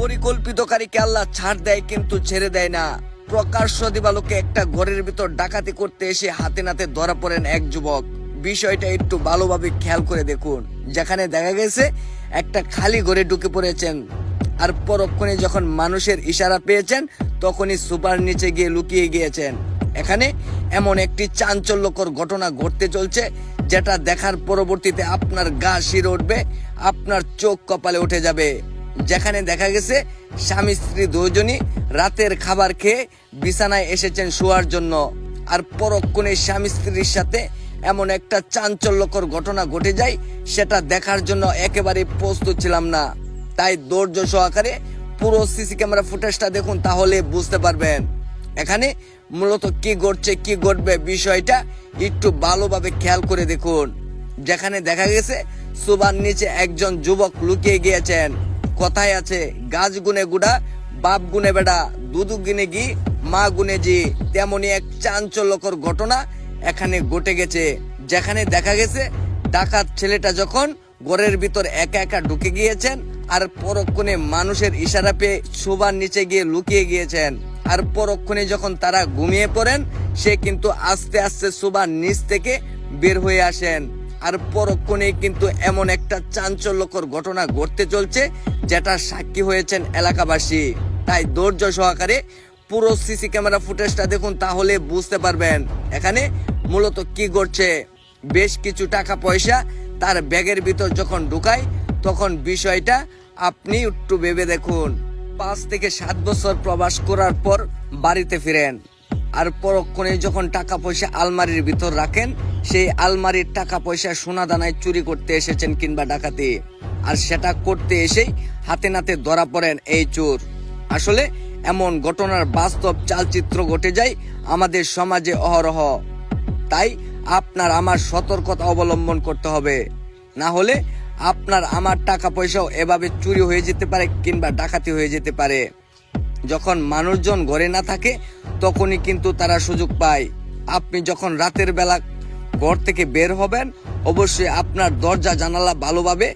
পরিকল্পিতকারীকে আল্লাহ ছাড় দেয় কিন্তু ছেড়ে দেয় না। প্রকাশ্য দিবালোকে একটা ঘরের ভিতর ডাকাতি করতে এসে হাতে নাতে ধরা পড়েন এক যুবক। বিষয়টা একটু ভালোভাবে খেয়াল করে দেখুন। যেখানে দেখা গেছে একটা খালি ঘরে ঢুকে পড়েছেন, আর পরক্ষণে যখন মানুষের ইশারা পেয়েছেন তখনই সুপার নিচে গিয়ে লুকিয়ে গিয়েছেন। এখানে এমন একটি চাঞ্চল্যকর ঘটনা ঘটতে চলছে যেটা দেখার পরবর্তীতে আপনার গা শিরে উঠবে, আপনার চোখ কপালে উঠে যাবে। যেখানে দেখা গেছে স্বামী স্ত্রী দুজনই রাতের খাবার খেয়ে বিছানায় এসেছেন শোয়ার জন্য, আর পরক্ষণে স্বামী স্ত্রীর সাথে এমন একটা চাঞ্চল্যকর ঘটনা ঘটে যায়, সেটা দেখার জন্য একেবারে প্রস্তুত ছিলাম না। তাই ধৈর্য সহকারে পুরো সিসি ক্যামেরা ফুটেজটা দেখুন, তাহলে বুঝতে পারবেন এখানে মূলত কি ঘটছে কি ঘটবে। বিষয়টা একটু ভালোভাবে খেয়াল করে দেখুন। যেখানে দেখা গেছে সুবার নিচে একজন যুবক লুকিয়ে গিয়েছেন। কথায় আছে, গাছ গুনে গুড়া বাপ গুনে বেড়া, দুধু গুনে ঘি মা গুনে জি। তেমনি এক চাঞ্চল্যকর ঘটনা এখানে ঘটে গেছে। যেখানে দেখা গেছে ডাকাত ছেলেটা যখন ঘরের ভিতর একা একা ঢুকে গিয়েছেন, আর পরক্ষণে মানুষের ইশারা পেয়ে শোবার নিচে গিয়ে লুকিয়ে গিয়েছেন, আর পরক্ষণে যখন তারা ঘুমিয়ে পড়েন সে কিন্তু আস্তে আস্তে শোবার নিচ থেকে বের হয়ে আসেন। আর পরক্ষণে কিন্তু এমন একটা চাঞ্চল্যকর ঘটনা ঘটতে চলছে যেটা সাক্ষী হয়েছেন এলাকাবাসী। তাই ধৈর্য সহকারে পুরো সিসি ক্যামেরা ফুটেজটা দেখুন, তাহলে বুঝতে পারবেন এখানে মূলত কি ঘটছে। বেশ কিছু টাকা পয়সা তার ব্যাগের ভিতর যখন ঢুকায় তখন বিষয়টা আপনি একটু ভেবে দেখুন। 5 থেকে 7 বছর প্রবাস করার পর বাড়িতে ফিরেন, আর পরক্ষণে যখন টাকা পয়সা আলমারির ভিতর রাখেন, সেই আলমারির টাকা পয়সা সোনা দানায় চুরি করতে এসেছেন কিংবা ডাকাতি, আর সেটা করতে এসেই হাতে নাতে ধরা পড়েন এই চোর। আসলে এমন ঘটনার বাস্তব চালচিত্র ঘটে যায় আমাদের সমাজে অহরহ। তাই আপনার আমার সতর্কতা অবলম্বন করতে হবে, না হলে আপনার আমার টাকা পয়সাও এভাবে চুরি হয়ে যেতে পারে কিংবা ডাকাতি হয়ে যেতে পারে। যখন মানুষজন ঘরে না থাকে তখনই কিন্তু তারা সুযোগ পায়। আপনি যখন রাতের বেলা ঘর থেকে বের হবেন, অবশ্যই আপনার দরজা জানালা ভালোভাবে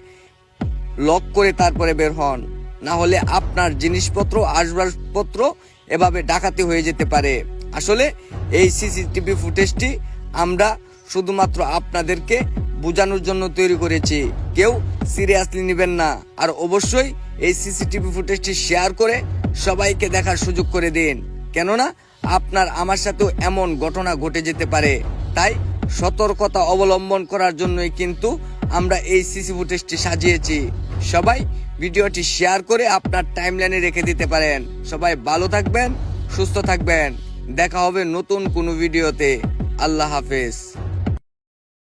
লক করে তারপরে বের হন, না হলে আপনার জিনিসপত্র আসবাবপত্র এভাবে ডাকাতি হয়ে যেতে পারে। আসলে এই সিসিটিভি ফুটেজটি আমরা শুধুমাত্র আপনাদেরকে বোঝানোর জন্য তৈরি করেছি, কেউ সিরিয়াসলি নেবেন না। আর অবশ্যই এই সিসিটিভি ফুটেজটি শেয়ার করে সবাইকে দেখার সুযোগ করে দিন, কেননা আপনার আমার সাথেও এমন ঘটনা ঘটে যেতে পারে। তাই সতর্কতা অবলম্বন করার জন্যই কিন্তু আমরা এই সিসি ফুটেজটি সাজিয়েছি। সবাই ভিডিওটি শেয়ার করে আপনার টাইমলাইনে রেখে দিতে পারেন। সবাই ভালো থাকবেন, সুস্থ থাকবেন। দেখা হবে নতুন কোনো ভিডিওতে। আল্লাহ হাফেজ।